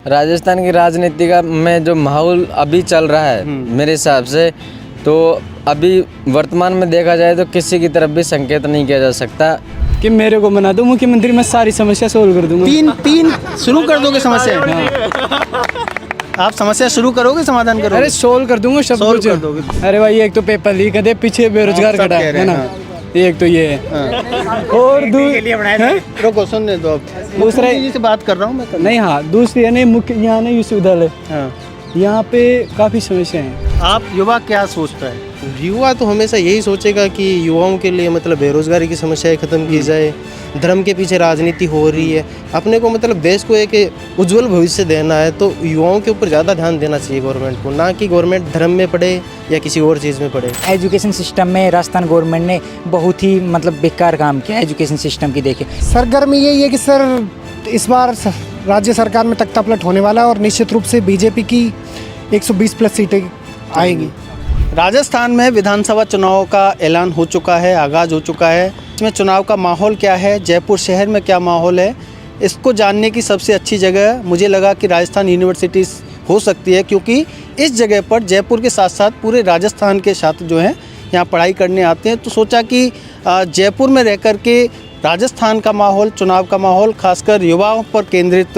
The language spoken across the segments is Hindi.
राजस्थान की राजनीति का में जो माहौल अभी चल रहा है मेरे हिसाब से, तो अभी वर्तमान में देखा जाए तो किसी की तरफ भी संकेत नहीं किया जा सकता कि मेरे को बना दो मुख्यमंत्री, मैं सारी समस्या सोल्व कर दूंगा। तीन शुरू कर दोगे समस्या? आप समस्या शुरू करोगे, समाधान करोगे? अरे सोल्व कर दूंगा सब Solve कुछ। कर दोगे। अरे भाई एक तो पेपर लीक है, पीछे बेरोजगार सब खड़ा कह रहे है ना, हैं, एक तो ये है। और रुको, सुनने दो। अब दूसरा जी से बात कर रहा हूँ मैं। नहीं, हाँ दूसरी है नहीं, मुख्य यहाँ नहीं विश्वविद्यालय, हाँ। यहाँ पे काफ़ी समस्या है। आप युवा क्या सोचता है? युवा तो हमेशा यही सोचेगा कि युवाओं के लिए मतलब बेरोजगारी की समस्याएं खत्म की जाए। धर्म के पीछे राजनीति हो रही है, अपने को मतलब देश को एक उज्जवल भविष्य देना है, तो युवाओं के ऊपर ज़्यादा ध्यान देना चाहिए गवर्नमेंट को, ना कि गवर्नमेंट धर्म में पड़े या किसी और चीज़ में पड़े। एजुकेशन सिस्टम में राजस्थान गवर्नमेंट ने बहुत ही बेकार काम किया एजुकेशन सिस्टम की। देखे सरगर्मी यही है कि सर इस बार राज्य सरकार में तख्ता पलट होने वाला है और निश्चित रूप से बीजेपी की 120 प्लस सीटें आएंगी। राजस्थान में विधानसभा चुनाव का ऐलान हो चुका है, आगाज़ हो चुका है। इसमें चुनाव का माहौल क्या है, जयपुर शहर में क्या माहौल है, इसको जानने की सबसे अच्छी जगह मुझे लगा कि राजस्थान यूनिवर्सिटी हो सकती है, क्योंकि इस जगह पर जयपुर के साथ साथ पूरे राजस्थान के छात्र जो हैं यहाँ पढ़ाई करने आते हैं। तो सोचा कि जयपुर में रह कर के राजस्थान का माहौल, चुनाव का माहौल, खासकर युवाओं पर केंद्रित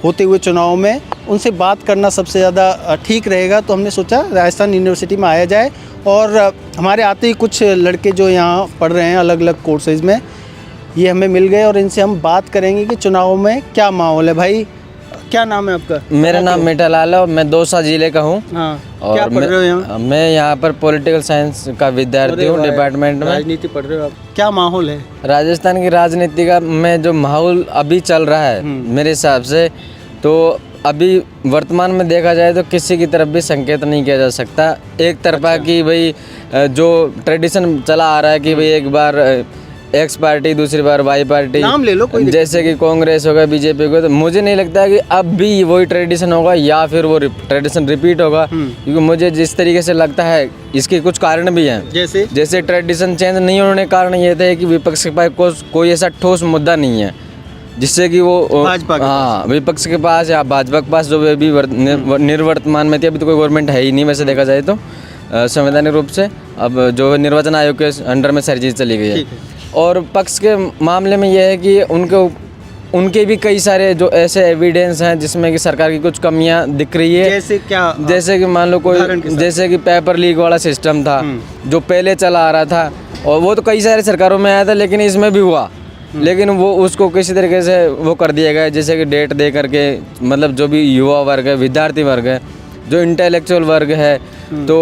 होते हुए चुनाव में उनसे बात करना सबसे ज़्यादा ठीक रहेगा। तो हमने सोचा राजस्थान यूनिवर्सिटी में आया जाए, और हमारे आते ही कुछ लड़के जो यहाँ पढ़ रहे हैं अलग अलग कोर्सेज में, ये हमें मिल गए और इनसे हम बात करेंगे कि चुनाव में क्या माहौल है। भाई क्या नाम है आपका? मेरा नाम मीठा लाल है और मैं दौसा जिले का हूँ। हाँ, और क्या पढ़ रहे हो यहाँ? मैं यहाँ पर पॉलिटिकल साइंस का विद्यार्थी हूँ, डिपार्टमेंट में। राजनीति पढ़ रहे हो आप? क्या माहौल है राजस्थान की राजनीति का में जो माहौल अभी चल रहा है मेरे हिसाब से, तो अभी वर्तमान में देखा जाए तो किसी की तरफ भी संकेत नहीं किया जा सकता। एक तरफा कि भाई जो ट्रेडिशन चला आ रहा है कि भाई एक बार एक्स पार्टी, दूसरी बार वाई पार्टी, नाम ले लो कोई, जैसे कि कांग्रेस होगा, बीजेपी को, तो मुझे नहीं लगता कि अब भी वही ट्रेडिशन होगा या फिर वो ट्रेडिशन रिपीट होगा, क्योंकि मुझे जिस तरीके से लगता है इसके कुछ कारण भी हैं। जैसे ट्रेडिशन चेंज नहीं होने के कारण ये थे कि विपक्ष के पास कोई ऐसा ठोस मुद्दा नहीं है जिससे कि वो हाँ विपक्ष के पास या भाजपा के पास जो भी निर्वर्तमान में थी, अभी तो कोई गवर्नमेंट है ही नहीं वैसे देखा जाए तो संवैधानिक रूप से। अब जो निर्वाचन आयोग के अंडर में सारी चीज़ चली गई है। और पक्ष के मामले में यह है कि उनके भी कई सारे जो ऐसे एविडेंस हैं जिसमें कि सरकार की कुछ कमियां दिख रही है। जैसे क्या? जैसे कि मान लो कोई, जैसे कि पेपर लीक वाला सिस्टम था जो पहले चला आ रहा था, और वो तो कई सारे सरकारों में आया था, लेकिन इसमें भी हुआ, लेकिन वो उसको किसी तरीके से वो कर दिया गया, जैसे कि डेट दे करके, मतलब जो भी युवा वर्ग है, विद्यार्थी वर्ग है, जो इंटेलेक्चुअल वर्ग है, तो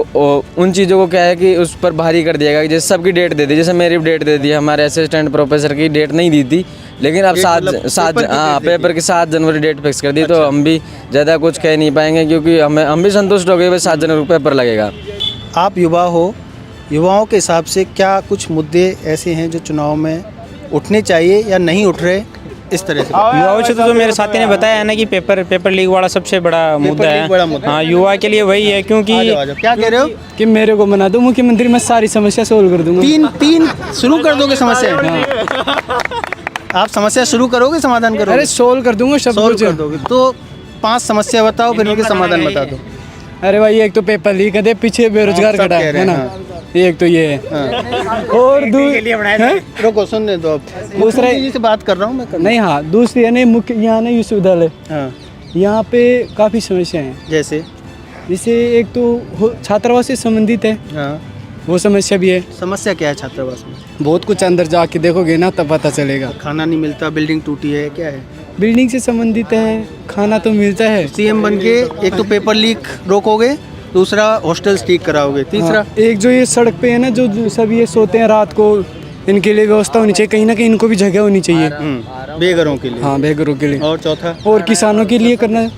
उन चीज़ों को क्या है कि उस पर भारी कर दिया गया। जैसे सबकी डेट दे दी, जैसे मेरी डेट दे दी, हमारे असिस्टेंट प्रोफेसर की डेट नहीं दी थी, लेकिन अब पेपर की 7 जनवरी डेट फिक्स कर दी। तो हम भी ज़्यादा कुछ कह नहीं पाएंगे, क्योंकि हम भी संतुष्ट हो गए, भाई 7 जनवरी को पेपर लगेगा। आप युवा हो, युवाओं के हिसाब से क्या कुछ मुद्दे ऐसे हैं जो चुनाव में उठने चाहिए या नहीं उठ रहे इस तरह से? युवाओं से तो मेरे साथी ने बताया है ना कि पेपर लीक वाला सबसे बड़ा मुद्दा है। हाँ, युवा के लिए वही है, क्योंकि क्या कह रहे हो? कि मेरे को बना दो मुख्यमंत्री, मैं सारी समस्या सोल्व कर दूंगा। तीन शुरू कर दोगे समस्या? आप समस्या शुरू करोगे, समाधान करोगे? अरे सोल्व कर दूंगा सब कुछ। कर दोगे तो 5 समस्या बताओ, फिर उनके समाधान बता दो। अरे भाई एक तो पेपर लीक है, पीछे बेरोजगार खड़ा है ना, एक तो ये है। और रुको, सुनने दो। अब दूसरा जी से बात कर रहा हूँ मैं। नहीं, हाँ दूसरी है नहीं, मुख्य यहाँ नहीं विश्वविद्यालय, यहाँ पे काफ़ी समस्या है। जैसे एक तो छात्रावास से संबंधित है, वो समस्या भी है। समस्या क्या है छात्रावास में? बहुत कुछ अंदर जाके देखोगे ना तब पता चलेगा। खाना नहीं मिलता, बिल्डिंग टूटी है, क्या है? बिल्डिंग से संबंधित है, खाना तो मिलता है। सीएम बन के एक तो पेपर लीक रोकोगे, दूसरा हॉस्टल्स ठीक कराओगे, तीसरा एक जो ये सड़क पे है ना, जो सब ये सोते हैं रात को, इनके लिए व्यवस्था होनी चाहिए, कहीं ना कहीं इनको भी जगह होनी चाहिए बेघरों के लिए। हाँ, बेघरों के लिए। और चौथा? और किसानों के लिए करना।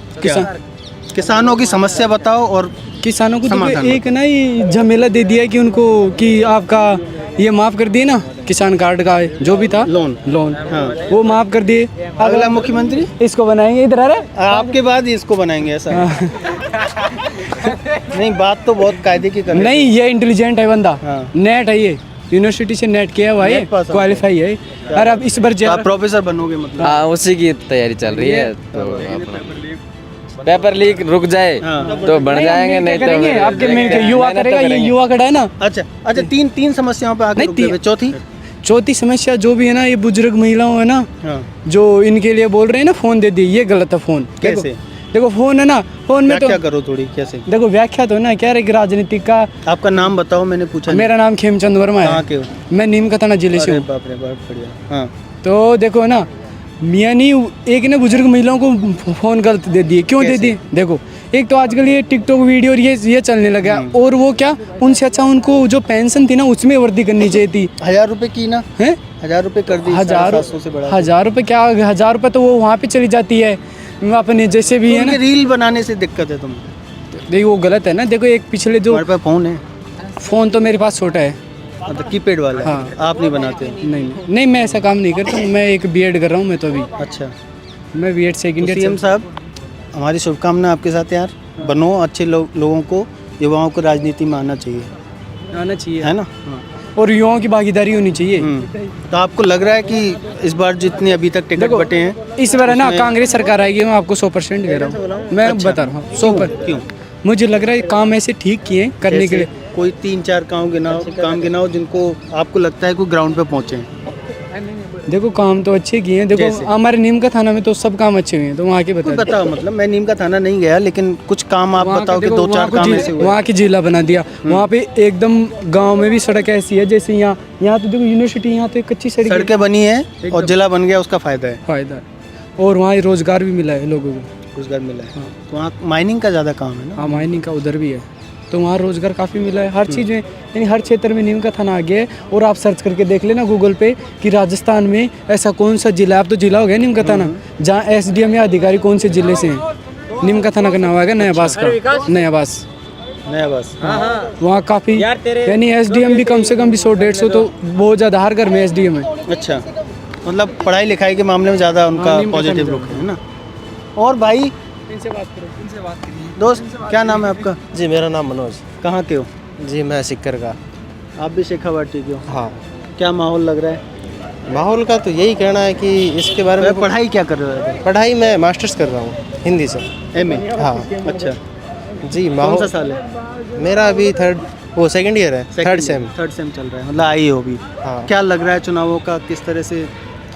किसानों की समस्या बताओ। और किसानों को तो एक ना ये झमेला दे दिया कि उनको कि आपका ये माफ़ कर दिए ना, किसान कार्ड का जो भी था लोन हाँ। वो माफ़ कर दिए। अगला मुख्यमंत्री इसको बनाएंगे, इधर आ रहा आपके बाद इसको बनाएंगे, ऐसा? नहीं, बात तो बहुत कायदे की कर। नहीं, ये इंटेलिजेंट है बंदा, नेट है, ये यूनिवर्सिटी से नेट किया हुआ है, क्वालिफाई है। और अब इस बार आप प्रोफेसर बनोगे मतलब? हाँ, उसी की तैयारी चल रही है। तो पेपर लीक रुक जाए तो बढ़ जाएंगे, नहीं तो करेंगे आपके में युवा करेगा, ये युवा खड़ा है ना। अच्छा अच्छा, तीन समस्याओं पे आगे नहीं, रुक गए। चौथी चौथी समस्या जो भी है ना, ये बुजुर्ग महिलाओं है ना, हाँ। जो इनके लिए बोल रहे हैं ना फ़ोन दे दिए, ये गलत है। फ़ोन कैसे? देखो फ़ोन है ना, फ़ोन में तो क्या करो थोड़ी कैसे? देखो व्याख्या तो ना क्या रही राजनीतिक का। आपका नाम बताओ, मैंने पूछा नहीं। मेरा नाम खेमचंद वर्मा कहाँ है, के हो? मैं नीम का थाना जिले से अरे हूँ। बाप रे, बहुत बढ़िया। हाँ तो देखो ना, मियाँ नहीं एक ने बुजुर्ग महिलाओं को फ़ोन गलत दे दिए। क्यों दे दिए? देखो एक तो आजकल ये टिकटॉक वीडियो और ये चलने लगा, और वो क्या, उनसे अच्छा उनको जो पेंशन थी ना उसमें वृद्धि करनी चाहिए थी। 1000 रुपए की ना हैं 1000 रुपए कर दी, 750 से बढ़ा 1000 रुपये क्या, 1000 रुपये तो वो वहाँ पे चली जाती है अपने जैसे भी है ना। रील बनाने से दिक्कत है तुम्हें? देखो वो गलत है ना। देखो एक पिछले जो तुम्हारे पास फोन है? फ़ोन तो मेरे पास छोटा है। मतलब कीपैड वाला है? हाँ। आप नहीं बनाते? नहीं मैं ऐसा काम नहीं करता हूँ। मैं एक बीएड कर रहा हूँ मैं तो अभी। अच्छा, मैं बीएड सेकंड ईयर। सीएम साहब हमारी शुभकामना आपके साथ यार, बनो अच्छे लोगों को, युवाओं को राजनीति में आना चाहिए, आना चाहिए है ना? और युवाओं की भागीदारी होनी चाहिए। तो आपको लग रहा है कि इस बार जितने अभी तक टिकट बटे हैं, इस बार है ना कांग्रेस सरकार आएगी, मैं आपको 100% कह रहा हूँ। मैं बता रहा हूँ 100%। क्यों? मुझे लग रहा है काम ऐसे ठीक किए हैं करने के लिए। कोई 3-4 काम गिनाओ जिनको आपको लगता है कोई ग्राउंड पे पहुंचे हैं। देखो काम तो अच्छे किए हैं। देखो हमारे नीम का थाना में तो सब काम अच्छे हुए हैं, तो वहाँ के बताओ। मतलब मैं नीम का थाना नहीं गया, लेकिन कुछ काम आप बताओ कि 2-4 काम ऐसे हुए। वहाँ की जिला बना दिया। वहाँ पे एकदम गांव में भी सड़क ऐसी है जैसे यहाँ तो देखो यूनिवर्सिटी, यहाँ तो कच्ची सड़कें बनी है और जिला बन गया, उसका फायदा है। फायदा, और वहाँ रोजगार भी मिला है लोगों को। रोजगार मिला है। तो वहाँ माइनिंग का ज़्यादा काम है ना? हाँ माइनिंग का उधर भी है, तो वहाँ रोजगार काफ़ी मिला है। हर चीज़ में यानी हर क्षेत्र में नीम का थाना आ गया है। और आप सर्च करके देख लेना गूगल पे कि राजस्थान में ऐसा कौन सा जिला, अब तो जिला हो गया नीम का थाना, जहाँ एसडीएम या अधिकारी कौन से जिले से हैं। नीम का थाना का नाम आएगा नयाबास का, नयाबास। वहाँ काफ़ी यानी एसडीएम भी कम से कम भी 100-150 तो बहुत ज़्यादा, हर घर में एसडीएम है। अच्छा, मतलब पढ़ाई लिखाई के मामले में ज़्यादा उनका पॉजिटिव रुख है ना? और भाई इनसे बात करो। दोस्त क्या नाम है आपका? जी मेरा नाम मनोज। कहाँ के हो? जी मैं सिक्कर का। आप भी शेखावाटी के हो? हाँ। क्या माहौल लग रहा है? माहौल का तो यही कहना है कि इसके बारे में पढ़ाई क्या कर रहे हो? पढ़ाई में मास्टर्स कर रहा हूँ हिंदी से। एमए? हाँ। अच्छा जी कौन माहौल सा साल है? मेरा अभी सेकंड ईयर है, थर्ड सेम चल रहा है, मतलब आई हो भी। हाँ। क्या लग रहा है चुनावों का, किस तरह से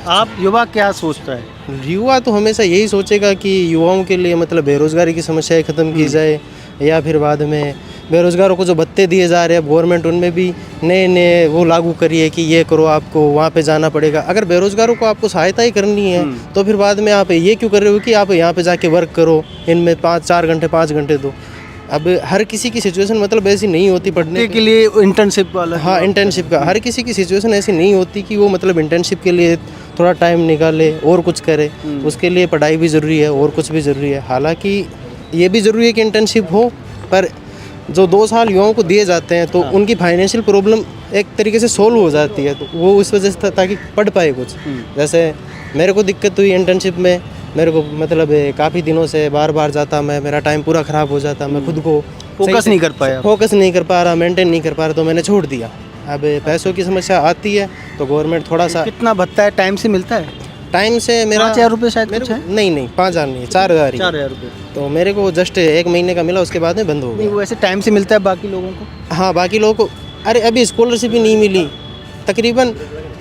आप युवा क्या सोचता है? युवा तो हमेशा यही सोचेगा कि युवाओं के लिए मतलब बेरोज़गारी की समस्याएं ख़त्म की जाए, या फिर बाद में बेरोज़गारों को जो भत्ते दिए जा रहे हैं गवर्नमेंट, उनमें भी नए वो लागू करिए कि ये करो, आपको वहाँ पे जाना पड़ेगा। अगर बेरोज़गारों को आपको सहायता ही करनी है तो फिर बाद में आप ये क्यों कर रहे हो कि आप यहाँ पे जाके वर्क करो, इनमें 5 घंटे दो। अब हर किसी की सिचुएशन मतलब ऐसी नहीं होती पढ़ने के लिए इंटर्नशिप वाला। हाँ इंटर्नशिप का, हर किसी की सिचुएशन ऐसी नहीं होती कि वो मतलब इंटर्नशिप के लिए थोड़ा टाइम निकाले और कुछ करे। उसके लिए पढ़ाई भी ज़रूरी है और कुछ भी ज़रूरी है। हालांकि ये भी ज़रूरी है कि इंटर्नशिप हो, पर जो 2 साल युवाओं को दिए जाते हैं तो उनकी फाइनेंशियल प्रॉब्लम एक तरीके से सोल्व हो जाती है, तो वो उस वजह से ताकि पढ़ पाए कुछ। जैसे मेरे को दिक्कत हुई इंटर्नशिप में, मेरे को मतलब काफ़ी दिनों से बार जाता मैं, मेरा टाइम पूरा ख़राब हो जाता, मैं खुद को फोकस नहीं कर पाया, मेंटेन नहीं कर पा रहा, तो मैंने छोड़ दिया। अब पैसों की समस्या आती है तो गवर्नमेंट थोड़ा सा। कितना भत्ता है, टाइम से मिलता है? टाइम से मेरा 5,000 रुपये शायद कुछ है? नहीं 5,000 नहीं, 4,000 ही। 4,000 रुपये तो मेरे को जस्ट 1 महीने का मिला, उसके बाद में बंद हो गया। वो ऐसे टाइम से मिलता है बाकी लोगों को? हाँ बाकी लोगों को, अरे अभी स्कॉलरशिप ही नहीं मिली, तकरीबन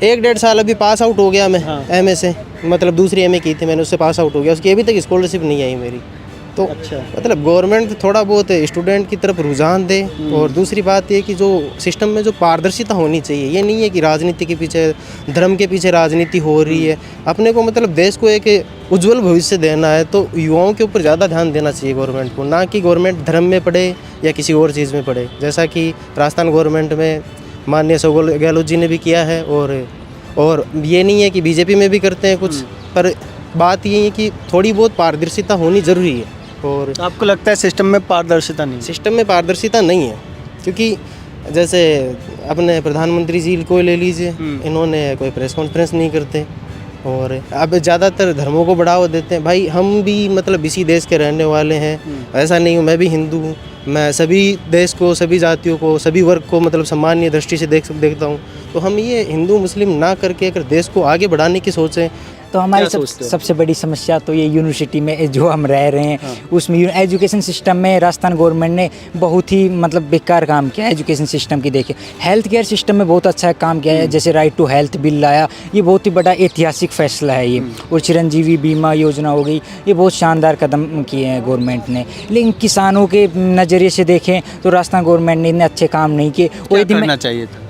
1-1.5 साल अभी पास आउट हो गया मैं। एमए से मतलब दूसरी एमए की थी मैंने, उससे पास आउट हो गया, उसकी अभी तक स्कॉलरशिप नहीं आई मेरी। तो अच्छा, मतलब गवर्नमेंट थोड़ा बहुत स्टूडेंट की तरफ रुझान दे। और दूसरी बात ये कि जो सिस्टम में जो पारदर्शिता होनी चाहिए, ये नहीं है कि राजनीति के पीछे, धर्म के पीछे राजनीति हो रही है। अपने को मतलब देश को एक उज्जवल भविष्य देना है तो युवाओं के ऊपर ज़्यादा ध्यान देना चाहिए गवर्नमेंट को, ना कि गवर्नमेंट धर्म में पढ़े या किसी और चीज़ में पढ़े, जैसा कि राजस्थान गवर्नमेंट में माननीय अशोक गहलोत जी ने भी किया है। और ये नहीं है कि बीजेपी में भी करते हैं कुछ, पर बात ये है कि थोड़ी बहुत पारदर्शिता होनी ज़रूरी है। और आपको लगता है सिस्टम में पारदर्शिता नहीं? सिस्टम में पारदर्शिता नहीं है, क्योंकि जैसे अपने प्रधानमंत्री जी को ले लीजिए, इन्होंने कोई प्रेस कॉन्फ्रेंस नहीं करते और अब ज़्यादातर धर्मों को बढ़ावा देते हैं। भाई हम भी मतलब इसी देश के रहने वाले हैं, ऐसा नहीं हूँ, मैं भी हिंदू हूँ, मैं सभी देश को, सभी जातियों को, सभी वर्ग को मतलब सम्मानीय दृष्टि से देखता हूँ। तो हम ये हिंदू मुस्लिम ना करके अगर देश को आगे बढ़ाने की सोचें, तो हमारी क्या सोचते हो? सबसे बड़ी समस्या तो ये यूनिवर्सिटी में जो हम रह रहे हैं उसमें एजुकेशन सिस्टम में राजस्थान गवर्नमेंट ने बहुत ही मतलब बेकार काम किया है। एजुकेशन सिस्टम की देखिए, हेल्थ केयर सिस्टम में बहुत अच्छा काम किया है, जैसे राइट टू हेल्थ बिल लाया, ये बहुत ही बड़ा ऐतिहासिक फैसला है ये। और चिरंजीवी बीमा योजना हो गई, ये बहुत शानदार कदम किए हैं गवर्नमेंट ने। लेकिन किसानों के नज़रिए से देखें तो राजस्थान गवर्नमेंट ने इतने अच्छे काम नहीं किए। क्या करना चाहिए था?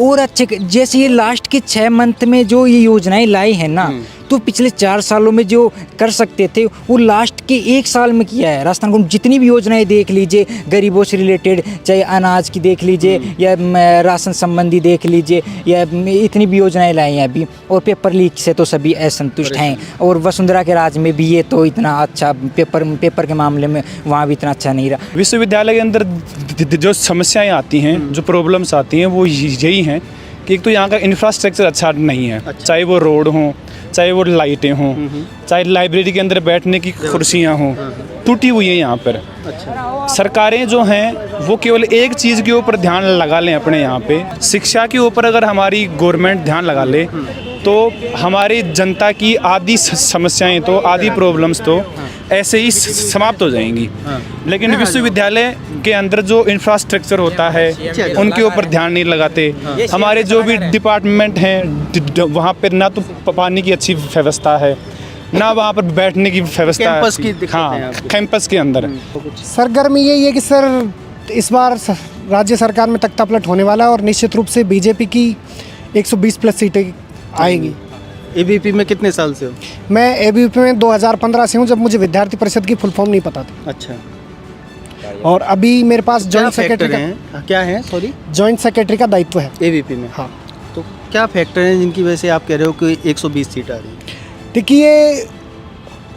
और अच्छे जैसे ये लास्ट के 6 मंथ में जो ये योजनाएं लाई हैं ना, तो पिछले 4 सालों में जो कर सकते थे वो लास्ट के 1 साल में किया है राजस्थान को। जितनी भी योजनाएं देख लीजिए, गरीबों से रिलेटेड, चाहे अनाज की देख लीजिए या राशन संबंधी देख लीजिए, या इतनी भी योजनाएं लाई हैं अभी। और पेपर लीक से तो सभी असंतुष्ट हैं। और वसुंधरा के राज में भी ये तो इतना अच्छा पेपर के मामले में वहाँ भी इतना अच्छा नहीं रहा। विश्वविद्यालय के अंदर जो समस्याएं आती हैं, जो प्रॉब्लम्स आती हैं, वो यही हैं कि एक तो यहाँ का इंफ्रास्ट्रक्चर अच्छा नहीं है। चाहे वो रोड हों, चाहे वो लाइटें हों, चाहे लाइब्रेरी के अंदर बैठने की कुर्सियाँ हों, टूटी हुई हैं यहाँ पर। सरकारें जो हैं वो केवल एक चीज़ के ऊपर ध्यान लगा लें अपने यहाँ पे, शिक्षा के ऊपर अगर हमारी गवर्नमेंट ध्यान लगा ले तो हमारी जनता की आधी समस्याएं तो, आधी प्रॉब्लम्स तो ऐसे ही समाप्त हो जाएंगी। लेकिन विश्वविद्यालय के अंदर जो इंफ्रास्ट्रक्चर होता है उनके ऊपर ध्यान नहीं लगाते। हमारे जो भी डिपार्टमेंट हैं वहाँ पर ना तो पानी की अच्छी व्यवस्था है, ना वहाँ पर बैठने की व्यवस्था है। कैंपस की दिक्कत है हाँ, यहाँ पे। कैंपस के अंदर सरगर्मी यही है कि सर इस बार राज्य सरकार में तख्ता पलट होने वाला है और निश्चित रूप से बीजेपी की 120 प्लस सीटें आएंगी। एबीपी में कितने साल से हो? मैं एबीपी में 2015 से हूँ, जब मुझे विद्यार्थी परिषद की फुल फॉर्म नहीं पता था। अच्छा, और अभी मेरे पास क्या जॉइंट सेक्रेटरी फैक्टर का हैं? क्या है, सॉरी, जॉइंट सेक्रेटरी का दायित्व है। एबीपी में? हाँ, तो क्या फैक्टर हैं जिनकी वजह से आप कह रहे हो कि 120 सीट आ रही हैं? देखिए,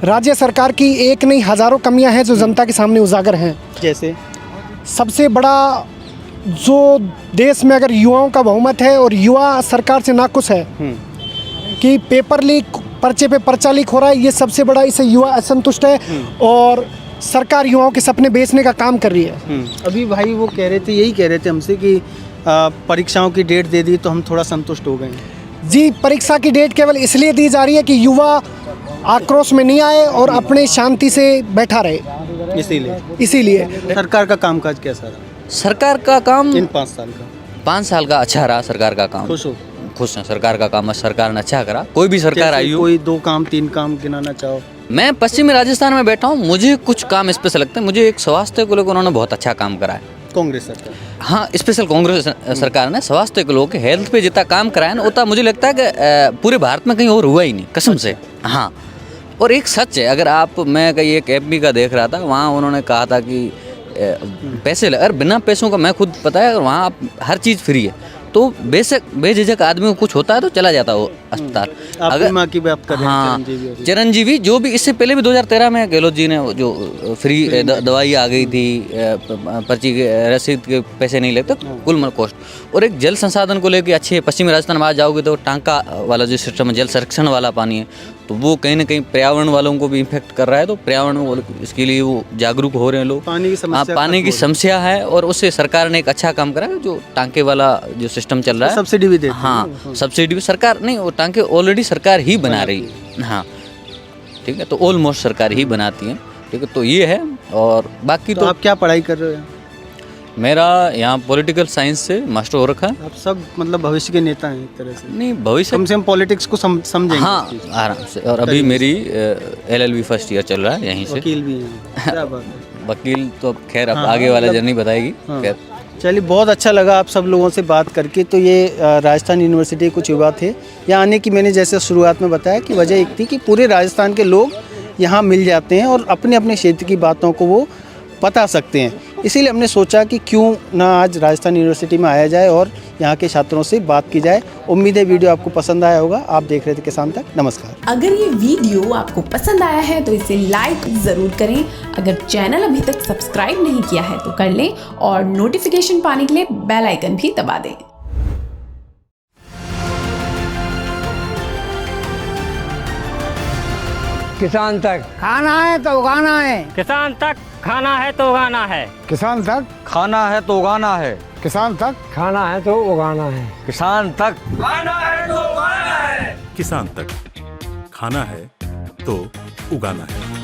राज्य सरकार की एक नहीं हज़ारों कमियां हैं जो जनता के सामने उजागर हैं। जैसे सबसे बड़ा जो देश में अगर युवाओं का बहुमत है और युवा सरकार से नाखुश है कि पेपर लीक, पर्चे पे पर्चा लीक हो रहा है, ये सबसे बड़ा, इससे युवा असंतुष्ट है और सरकार युवाओं के सपने बेचने का काम कर रही है। अभी भाई वो कह रहे थे, यही कह रहे थे हमसे कि परीक्षाओं की डेट दे दी तो हम थोड़ा संतुष्ट हो गए। जी, परीक्षा की डेट केवल इसलिए दी जा रही है कि युवा आक्रोश में नहीं आए और अपने शांति से बैठा रहे, इसीलिए। सरकार का कामकाज कैसा रहा सरकार का काम इन 5 साल का? 5 साल का अच्छा रहा सरकार का काम। खुश हो? खुश हैं, सरकार का काम सरकार ने अच्छा करा। कोई भी सरकार आई हो, कोई 2 काम 3 काम गिनाना चाहो? मैं पश्चिमी राजस्थान में बैठा हूँ, मुझे कुछ काम स्पेशल लगते हैं। मुझे एक स्वास्थ्य को लेकर उन्होंने बहुत अच्छा काम करा है। कांग्रेस सरकार? हाँ, स्पेशल कांग्रेस सरकार ने स्वास्थ्य के लोग हेल्थ पे जितना काम कराया ना, उतना मुझे लगता है कि पूरे भारत में कहीं और हुआ ही नहीं, कसम से। हाँ, और एक सच है, अगर आप, मैं कहीं एक एफबी का देख रहा था, वहाँ उन्होंने कहा था कि पैसे अगर बिना पैसों का, मैं खुद पता है, वहाँ आप हर चीज़ फ्री है, तो बेझिझक आदमी को कुछ होता है तो चला जाता है वो अस्पताल। अगर माँ की बात कर रहे हैं, हाँ, चिरंजीवी जो भी, इससे पहले भी 2013 में गहलोत जी ने जो फ्री दवाई आ गई थी, पर्ची के रसीद के पैसे नहीं लेते, कुल कॉस्ट। और एक जल संसाधन को लेकर अच्छे, पश्चिमी राजस्थान में आ जाओगे तो टांका वाला जो सिस्टम है, जल संरक्षण वाला पानी है, तो वो कहीं ना कहीं पर्यावरण वालों को भी इम्पेक्ट कर रहा है। तो पर्यावरण इसके लिए वो जागरूक हो रहे हैं लोग। पानी की समस्या है और उससे सरकार ने एक अच्छा काम करा है, जो टांके वाला जो सिस्टम चल रहा है, सब्सिडी भी देती है। हाँ, सब्सिडी भी सरकार नहीं, वो टांके ऑलरेडी सरकार ही बना रही है। हाँ, ठीक है, तो ऑलमोस्ट सरकार ही बनाती है। ठीक है, तो ये है। और बाकी तो आप क्या पढ़ाई कर रहे हो? मेरा यहाँ पॉलिटिकल साइंस से मास्टर हो रखा है। आप सब मतलब भविष्य के नेता हैं एक तरह से? नहीं, भविष्य कम से कम पॉलिटिक्स को समझेंगे। हाँ, आराम से। और अभी मेरी LLB फर्स्ट ईयर चल रहा है यहीं से। वकील भी हैं? क्या बात है। वकील तो खैर अब आगे वाला जर्नी बताएगी। खैर, चलिए, बहुत अच्छा लगा आप सब लोगों से बात करके। तो ये राजस्थान यूनिवर्सिटी के कुछ युवा थे। यहाँ आने की मैंने जैसे शुरुआत में बताया कि वजह एक थी कि पूरे राजस्थान के लोग यहाँ मिल जाते हैं और अपने अपने क्षेत्र की बातों को वो बता सकते हैं। इसीलिए हमने सोचा कि क्यों ना आज राजस्थान यूनिवर्सिटी में आया जाए और यहाँ के छात्रों से बात की जाए। उम्मीद है वीडियो आपको पसंद आया होगा। आप देख रहे थे किसान तक। नमस्कार। अगर ये वीडियो आपको पसंद आया है तो इसे लाइक ज़रूर करें। अगर चैनल अभी तक सब्सक्राइब नहीं किया है तो कर लें और नोटिफिकेशन पाने के लिए बेल आइकन भी दबा दें। किसान तक खाना है तो उगाना है, किसान तक खाना है तो उगाना है, किसान तक खाना है तो उगाना है, किसान तक खाना है तो उगाना है। किसान तक किसान तक खाना है तो उगाना है।